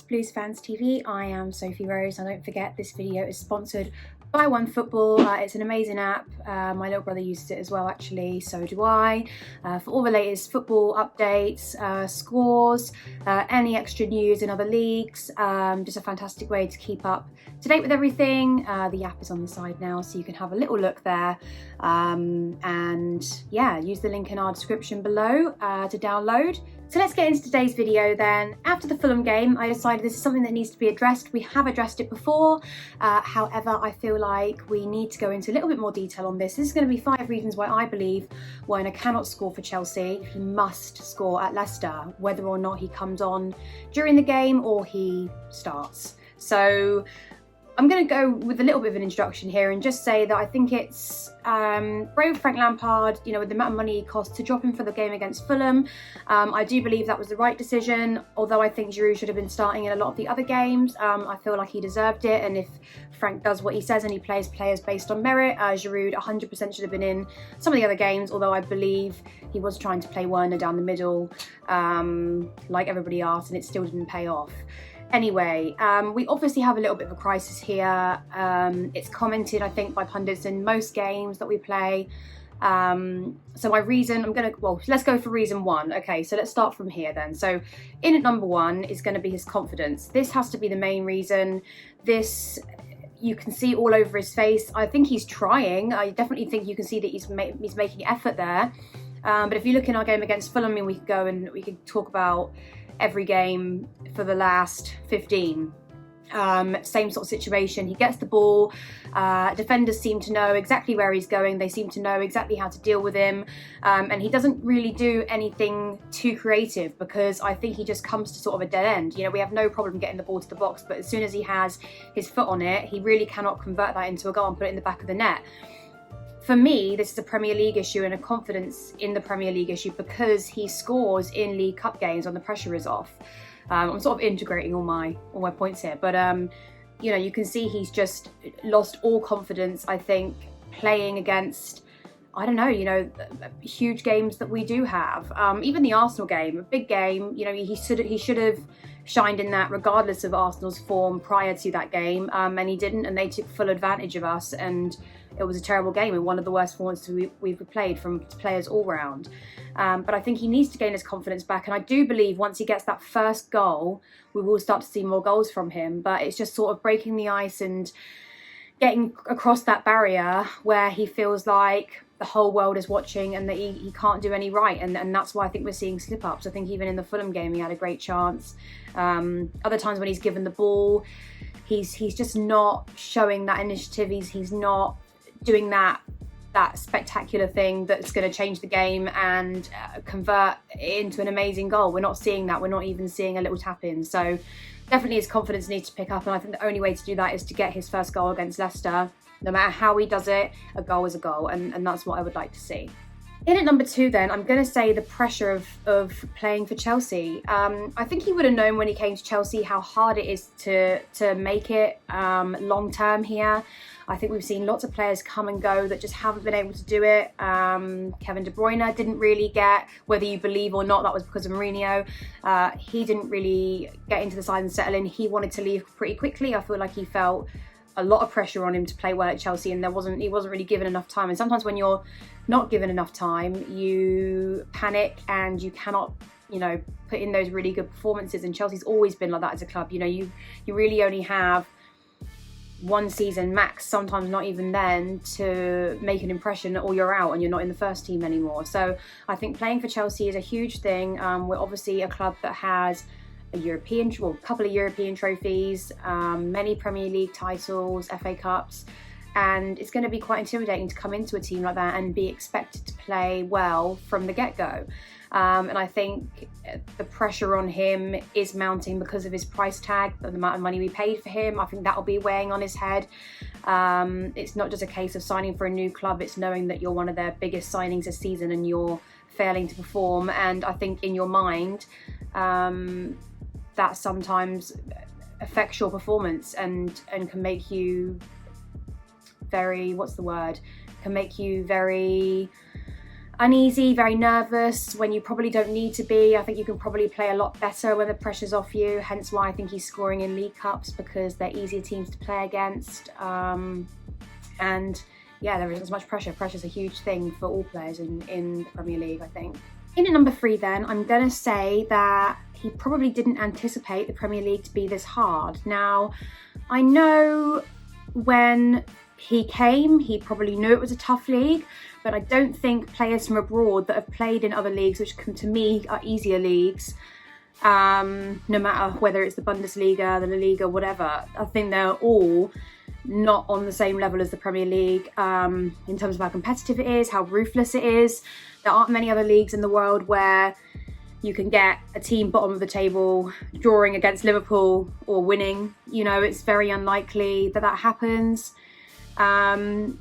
to Blues Fans TV. I am Sophie Rose, and don't forget this video is sponsored by OneFootball. It's an amazing app. My little brother uses it as well, actually, so do I. For all the latest football updates, scores, any extra news in other leagues. Just a fantastic way to keep up to date with everything. The app is on the side now, so you can have a little look there. And yeah, use the link in our description below to download. So let's get into today's video then. After the Fulham game, I decided this is something that needs to be addressed. We have addressed it before. However, I feel like we need to go into a little bit more detail on this. This is going to be 5 reasons why I believe Werner cannot score for Chelsea. He must score at Leicester, whether or not he comes on during the game or he starts. So I'm going to go with a little bit of an introduction here and just say that I think it's brave Frank Lampard, you know, with the amount of money he cost to drop him for the game against Fulham. I do believe that was the right decision, although I think Giroud should have been starting in a lot of the other games. I feel like he deserved it, and if Frank does what he says and he plays players based on merit, Giroud 100% should have been in some of the other games, although I believe he was trying to play Werner down the middle like everybody asked, and it still didn't pay off. Anyway, we obviously have a little bit of a crisis here. It's commented, I think, by pundits in most games that we play. So my reason, let's go for reason 1. Okay, so let's start from here then. So in at number 1 is going to be his confidence. This has to be the main reason. This, you can see all over his face. I think he's trying. I definitely think you can see that he's making effort there. But if you look in our game against Fulham, I mean, we could go and we could talk about every game for the last 15. Same sort of situation. He gets the ball, defenders seem to know exactly where he's going, they seem to know exactly how to deal with him, and he doesn't really do anything too creative, because I think he just comes to sort of a dead end. You know, we have no problem getting the ball to the box, but as soon as he has his foot on it, he really cannot convert that into a goal and put it in the back of the net. For me, this is a Premier League issue and a confidence in the Premier League issue, because he scores in League Cup games when the pressure is off. I'm sort of integrating all my points here, but you know, you can see he's just lost all confidence, I think, playing against, I don't know, you know, huge games that we do have. Even the Arsenal game, a big game, you know, he should have shined in that regardless of Arsenal's form prior to that game, and he didn't, and they took full advantage of us, and it was a terrible game and one of the worst performances we've played from players all round. But I think he needs to gain his confidence back, and I do believe once he gets that first goal, we will start to see more goals from him. But it's just sort of breaking the ice and getting across that barrier where he feels like the whole world is watching and that he can't do any right, and that's why I think we're seeing slip-ups. I think even in the Fulham game he had a great chance. Other times when he's given the ball, he's just not showing that initiative. He's not doing that spectacular thing that's going to change the game and convert it into an amazing goal. We're not seeing that. We're not even seeing a little tap in. So definitely his confidence needs to pick up, and I think the only way to do that is to get his first goal against Leicester. No matter how he does it, a goal is a goal, and that's what I would like to see. In at number 2 then, I'm going to say the pressure of playing for Chelsea. I think he would have known when he came to Chelsea how hard it is to make it long term here. I think we've seen lots of players come and go that just haven't been able to do it. Kevin De Bruyne didn't really get, whether you believe or not, that was because of Mourinho. He didn't really get into the side and settle in. He wanted to leave pretty quickly. I feel like he felt a lot of pressure on him to play well at Chelsea, and he wasn't really given enough time. And sometimes when you're not given enough time, you panic and you cannot, you know, put in those really good performances. And Chelsea's always been like that as a club. You know, you really only have one season max, sometimes not even then, to make an impression, or you're out and you're not in the first team anymore. So I think playing for Chelsea is a huge thing. We're obviously a club that has a couple of European trophies, many Premier League titles, FA Cups, and it's going to be quite intimidating to come into a team like that and be expected to play well from the get-go. And I think the pressure on him is mounting because of his price tag, the amount of money we paid for him. I think that'll be weighing on his head. It's not just a case of signing for a new club, it's knowing that you're one of their biggest signings this season and you're failing to perform. And I think in your mind, that sometimes affects your performance and can make you very, uneasy, very nervous when you probably don't need to be. I think you can probably play a lot better when the pressure's off you, hence why I think he's scoring in League Cups, because they're easier teams to play against. And yeah, there isn't as much pressure. Pressure's a huge thing for all players in the Premier League, I think. In at number 3 then, I'm going to say that he probably didn't anticipate the Premier League to be this hard. Now, I know when he came, he probably knew it was a tough league, but I don't think players from abroad that have played in other leagues, which to me are easier leagues, no matter whether it's the Bundesliga, the La Liga, whatever, I think they're all not on the same level as the Premier League in terms of how competitive it is, how ruthless it is. There aren't many other leagues in the world where you can get a team bottom of the table drawing against Liverpool or winning. You know, it's very unlikely that that happens. And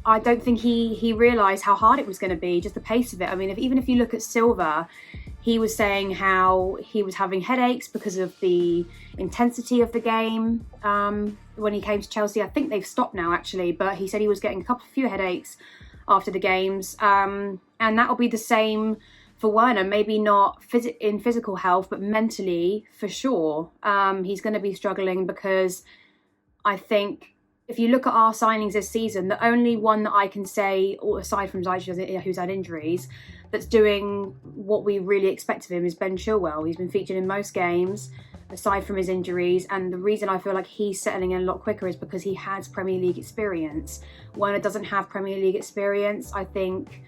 I don't think he realised how hard it was going to be, just the pace of it. I mean, even if you look at Silva, he was saying how he was having headaches because of the intensity of the game when he came to Chelsea. I think they've stopped now, actually, but he said he was getting a few headaches after the games. And that'll be the same for Werner, maybe not in physical health, but mentally, for sure. He's going to be struggling, because I think if you look at our signings this season, the only one that I can say, aside from Ziyech, who's had injuries, that's doing what we really expect of him is Ben Chilwell. He's been featured in most games, aside from his injuries. And the reason I feel like he's settling in a lot quicker is because he has Premier League experience. Werner doesn't have Premier League experience. I think,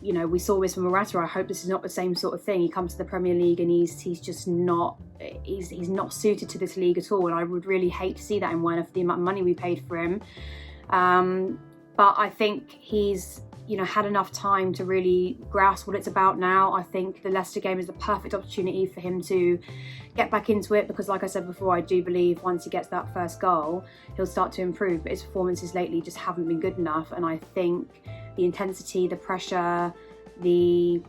you know, we saw this from Morata. I hope this is not the same sort of thing. He comes to the Premier League and he's just not, he's not suited to this league at all. And I would really hate to see that in Werner for the amount of money we paid for him. But I think he's, you know, had enough time to really grasp what it's about now. I think the Leicester game is the perfect opportunity for him to get back into it, because like I said before, I do believe once he gets that first goal, he'll start to improve. But his performances lately just haven't been good enough. And I think the intensity, the pressure, the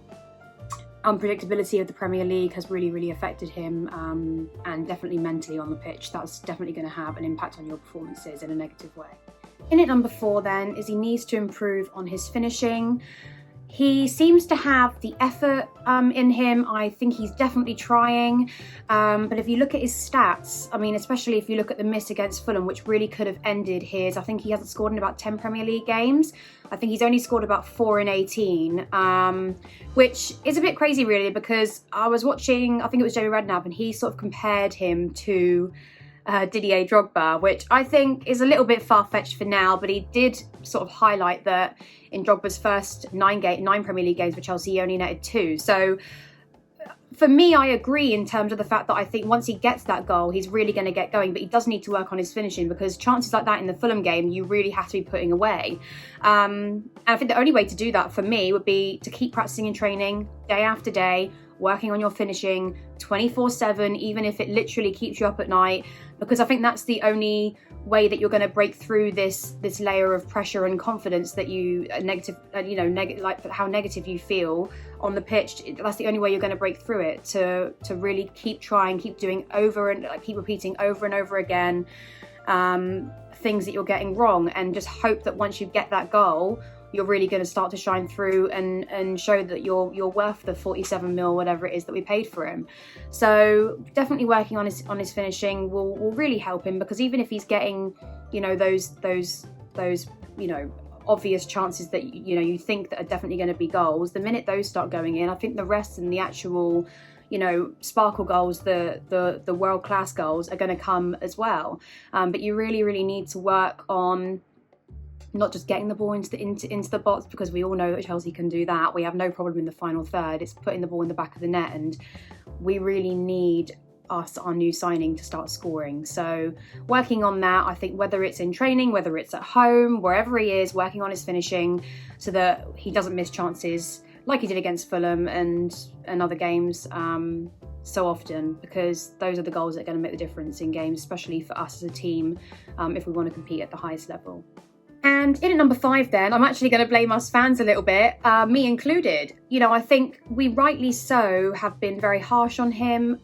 unpredictability of the Premier League has really, really affected him, and definitely mentally on the pitch. That's definitely going to have an impact on your performances in a negative way. In at number 4 then is he needs to improve on his finishing. He seems to have the effort in him. I think he's definitely trying. But if you look at his stats, I mean, especially if you look at the miss against Fulham, which really could have ended his, I think he hasn't scored in about 10 Premier League games. I think he's only scored about 4 in 18, which is a bit crazy really, because I was watching, I think it was Jamie Redknapp, and he sort of compared him to Didier Drogba, which I think is a little bit far-fetched for now, but he did sort of highlight that in Drogba's first 9 Premier League games for Chelsea, he only netted 2. So for me, I agree in terms of the fact that I think once he gets that goal, he's really going to get going, but he does need to work on his finishing, because chances like that in the Fulham game, you really have to be putting away. And I think the only way to do that for me would be to keep practicing and training day after day, working on your finishing 24/7, even if it literally keeps you up at night, because I think that's the only way that you're going to break through this layer of pressure and confidence that you like how negative you feel on the pitch. That's the only way you're going to break through it, to really keep trying, keep doing keep repeating over and over again things that you're getting wrong, and just hope that once you get that goal, you're really going to start to shine through and show that you're worth the 47 mil, whatever it is that we paid for him. So definitely working on his finishing will really help him, because even if he's getting, you know, those you know, obvious chances that you think that are definitely going to be goals, the minute those start going in, I think the rest and the actual, you know, sparkle goals, the world-class goals are going to come as well. But you really, really need to work on not just getting the ball into the box, because we all know that Chelsea can do that. We have no problem in the final third. It's putting the ball in the back of the net, and we really need our new signing to start scoring. So working on that, I think, whether it's in training, whether it's at home, wherever he is, working on his finishing so that he doesn't miss chances like he did against Fulham and other games so often, because those are the goals that are going to make the difference in games, especially for us as a team, if we want to compete at the highest level. And in at number 5 then, I'm actually going to blame us fans a little bit, me included. You know, I think we rightly so have been very harsh on him.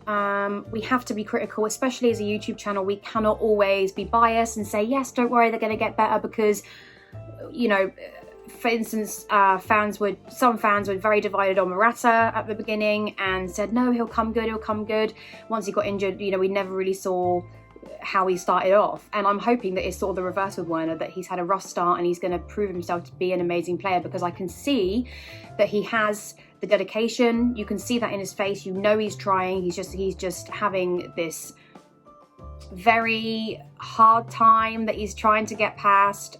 We have to be critical, especially as a YouTube channel. We cannot always be biased and say, yes, don't worry, they're going to get better, because, you know, for instance, some fans were very divided on Morata at the beginning and said, no, he'll come good. Once he got injured, you know, we never really saw how he started off. And I'm hoping that it's sort of the reverse with Werner, that he's had a rough start and he's going to prove himself to be an amazing player, because I can see that he has the dedication. You can see that in his face. You know he's trying. He's just having this very hard time that he's trying to get past.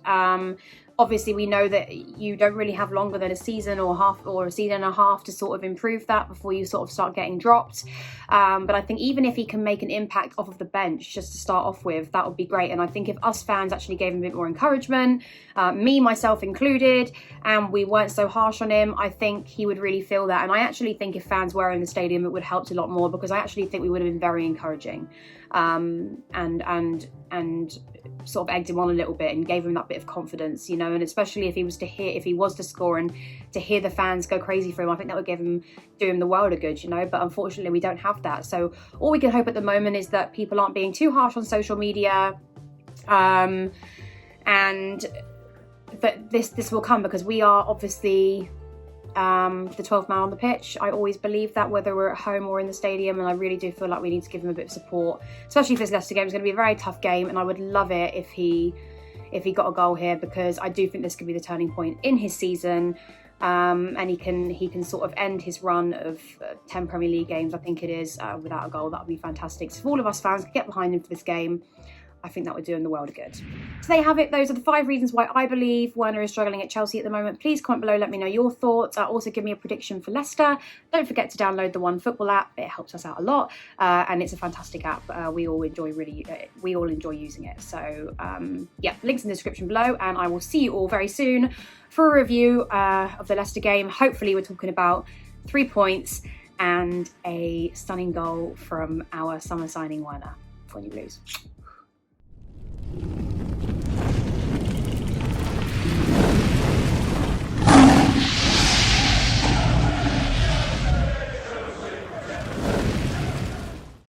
Obviously, we know that you don't really have longer than a season or a season and a half to sort of improve that before you sort of start getting dropped. But I think even if he can make an impact off of the bench just to start off with, that would be great. And I think if us fans actually gave him a bit more encouragement, me, myself included, and we weren't so harsh on him, I think he would really feel that. And I actually think if fans were in the stadium, it would help a lot more, because I actually think we would have been very encouraging, and sort of egged him on a little bit and gave him that bit of confidence, you know. And especially if he was to score and to hear the fans go crazy for him, I think that would do him the world of good, you know. But unfortunately, we don't have that. So all we can hope at the moment is that people aren't being too harsh on social media, and that this will come, because we are obviously the 12th man on the pitch. I always believe that, whether we're at home or in the stadium, and I really do feel like we need to give him a bit of support, especially if this Leicester game is going to be a very tough game. And I would love it if he got a goal here, because I do think this could be the turning point in his season, and he can sort of end his run of 10 Premier League games, I think it is, without a goal. That would be fantastic. So if all of us fans could get behind him for this game, I think that would do him the world of good. So there you have it. Those are the 5 reasons why I believe Werner is struggling at Chelsea at the moment. Please comment below, let me know your thoughts. Also give me a prediction for Leicester. Don't forget to download the OneFootball app. It helps us out a lot, and it's a fantastic app. We all enjoy using it. So yeah, links in the description below, and I will see you all very soon for a review of the Leicester game. Hopefully we're talking about 3 points and a stunning goal from our summer signing Werner. For you Blues.